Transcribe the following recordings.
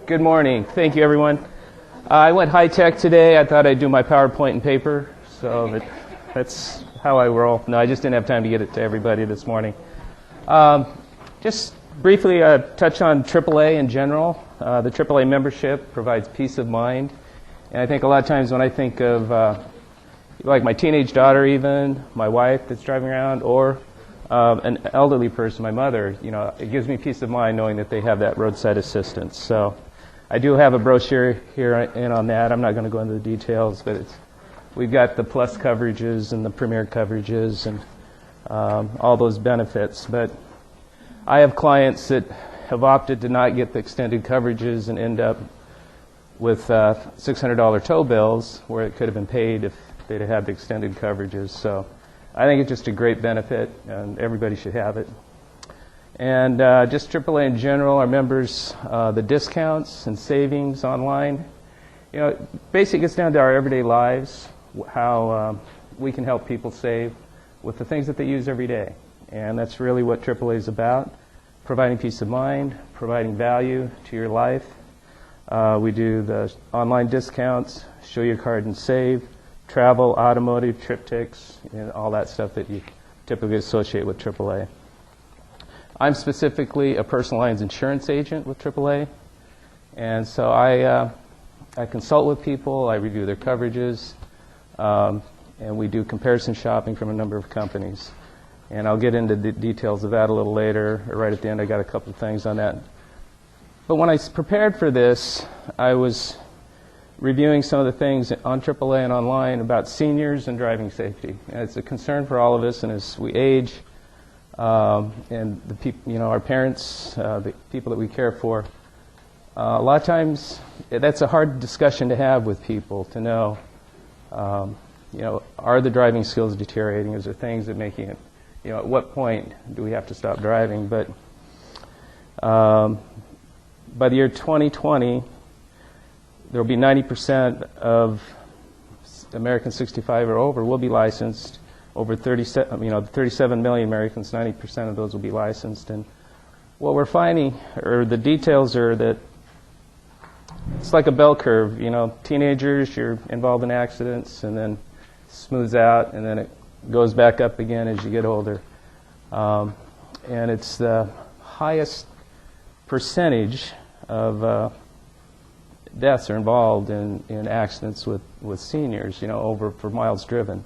Good morning. Thank you, everyone. I went high-tech today. I thought I'd do my PowerPoint and paper, so that's how I roll. No, I just didn't have time to get it to everybody this morning. Just briefly touch on AAA in general. The AAA membership provides peace of mind. And I think a lot of times when I think of, like my teenage daughter even, my wife that's driving around, or an elderly person, my mother, it gives me peace of mind knowing that they have that roadside assistance. So I do have a brochure here in on that. I'm not going to go into the details, but we've got the plus coverages and the premier coverages and all those benefits. But I have clients that have opted to not get the extended coverages and end up with $600 tow bills where it could have been paid if they'd have had the extended coverages. So I think it's just a great benefit, and everybody should have it. And just AAA in general, our members, the discounts and savings online, basically gets down to our everyday lives, how we can help people save with the things that they use every day. And that's really what AAA is about, providing peace of mind, providing value to your life. We do the online discounts, show your card and save, travel, automotive, triptychs, and all that stuff that you typically associate with AAA. I'm specifically a personal lines insurance agent with AAA, and so I consult with people, I review their coverages, and we do comparison shopping from a number of companies. And I'll get into the details of that a little later. Right at the end, I got a couple of things on that. But when I prepared for this, I was reviewing some of the things on AAA and online about seniors and driving safety. And it's a concern for all of us, and as we age, and the people, our parents, the people that we care for, a lot of times that's a hard discussion to have with people to know, are the driving skills deteriorating? Is there things that making it, at what point do we have to stop driving? But by the year 2020, there will be 90% of Americans 65 or over will be licensed. Over 37 million Americans, 90% of those will be licensed. And what we're finding, or the details are that it's like a bell curve. Teenagers, you're involved in accidents, and then smooths out, and then it goes back up again as you get older. And it's the highest percentage of deaths are involved in accidents with seniors, for miles driven.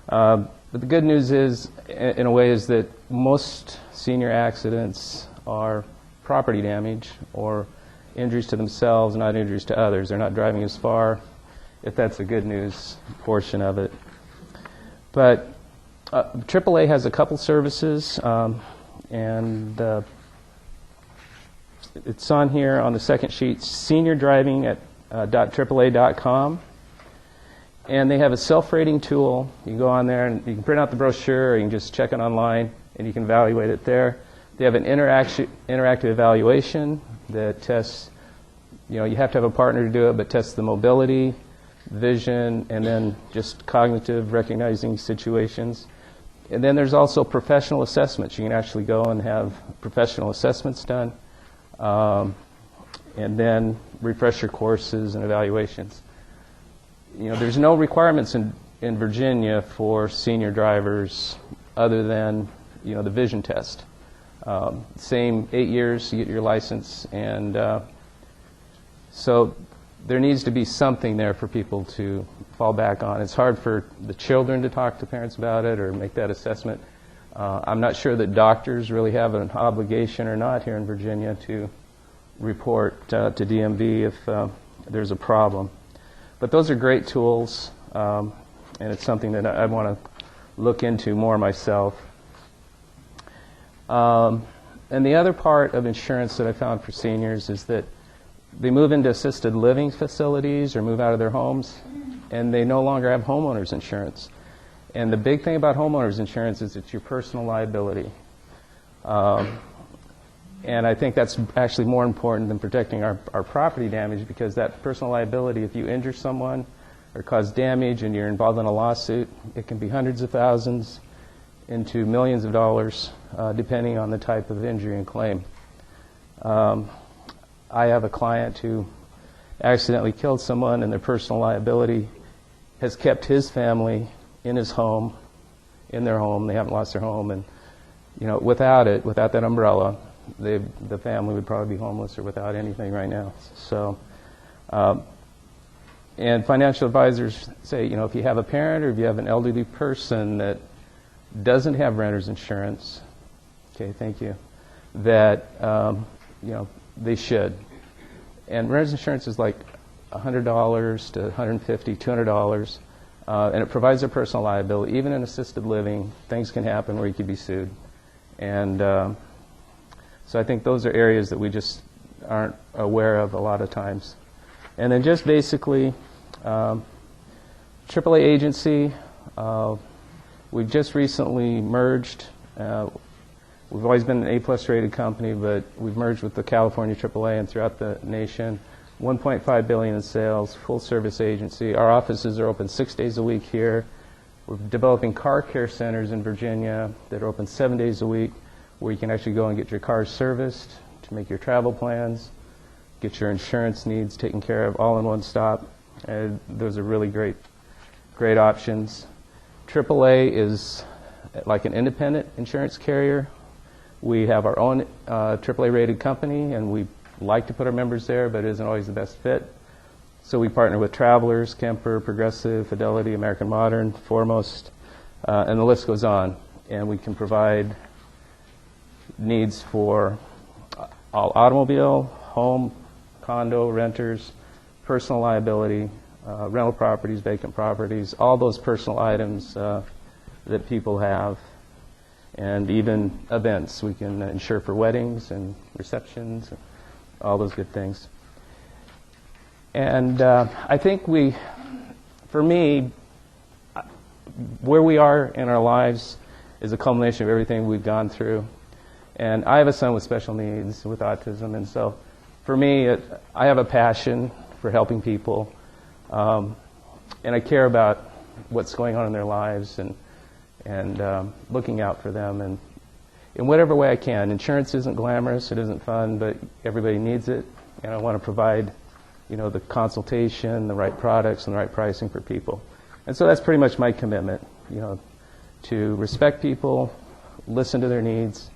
But the good news is, in a way, is that most senior accidents are property damage or injuries to themselves, not injuries to others. They're not driving as far, if that's the good news portion of it. But AAA has a couple services, and it's on here on the second sheet, senior driving at .AAA.com. And they have a self-rating tool. You can go on there and you can print out the brochure, or you can just check it online and you can evaluate it there. They have an interactive evaluation that tests, you have to have a partner to do it, but tests the mobility, vision, and then just cognitive recognizing situations. And then there's also professional assessments. You can actually go and have professional assessments done, and then refresher courses and evaluations. There's no requirements in Virginia for senior drivers other than, the vision test. Same 8 years to get your license, and so there needs to be something there for people to fall back on. It's hard for the children to talk to parents about it or make that assessment. I'm not sure that doctors really have an obligation or not here in Virginia to report to DMV if there's a problem. But those are great tools, and it's something that I want to look into more myself. And the other part of insurance that I found for seniors is that they move into assisted living facilities or move out of their homes, and they no longer have homeowners insurance. And the big thing about homeowners insurance is it's your personal liability. And I think that's actually more important than protecting our property damage, because that personal liability, if you injure someone or cause damage and you're involved in a lawsuit, it can be hundreds of thousands into millions of dollars, depending on the type of injury and claim. I have a client who accidentally killed someone, and their personal liability has kept his family in his home, in their home. They haven't lost their home, and without that umbrella, the family would probably be homeless or without anything right now. So, and financial advisors say, if you have a parent or if you have an elderly person that doesn't have renter's insurance, okay, thank you, that they should. And renter's insurance is like $100 to $150, $200, and it provides a personal liability. Even in assisted living, things can happen where you could be sued. And so I think those are areas that we just aren't aware of a lot of times. And then just basically, AAA agency, we've just recently merged. We've always been an A-plus rated company, but we've merged with the California AAA and throughout the nation. $1.5 billion in sales, full-service agency. Our offices are open 6 days a week here. We're developing car care centers in Virginia that are open 7 days a week, where you can actually go and get your cars serviced, to make your travel plans, get your insurance needs taken care of, all in one stop. And those are really great options. AAA is like an independent insurance carrier. We have our own AAA-rated company, and we like to put our members there, but it isn't always the best fit. So we partner with Travelers, Kemper, Progressive, Fidelity, American Modern, Foremost, and the list goes on. And we can provide needs for all automobile, home, condo, renters, personal liability, rental properties, vacant properties, all those personal items that people have, and even events. We can insure for weddings and receptions, and all those good things. And I think for me, where we are in our lives is a culmination of everything we've gone through. And I have a son with special needs, with autism, and so for me, I have a passion for helping people, and I care about what's going on in their lives and looking out for them, and in whatever way I can. Insurance isn't glamorous, it isn't fun, but everybody needs it, and I want to provide, the consultation, the right products, and the right pricing for people. And so that's pretty much my commitment, to respect people, listen to their needs,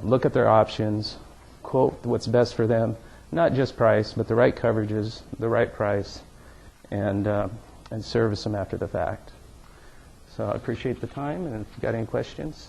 look at their options, quote what's best for them, not just price, but the right coverages, the right price, and service them after the fact. So I appreciate the time, and if you've got any questions.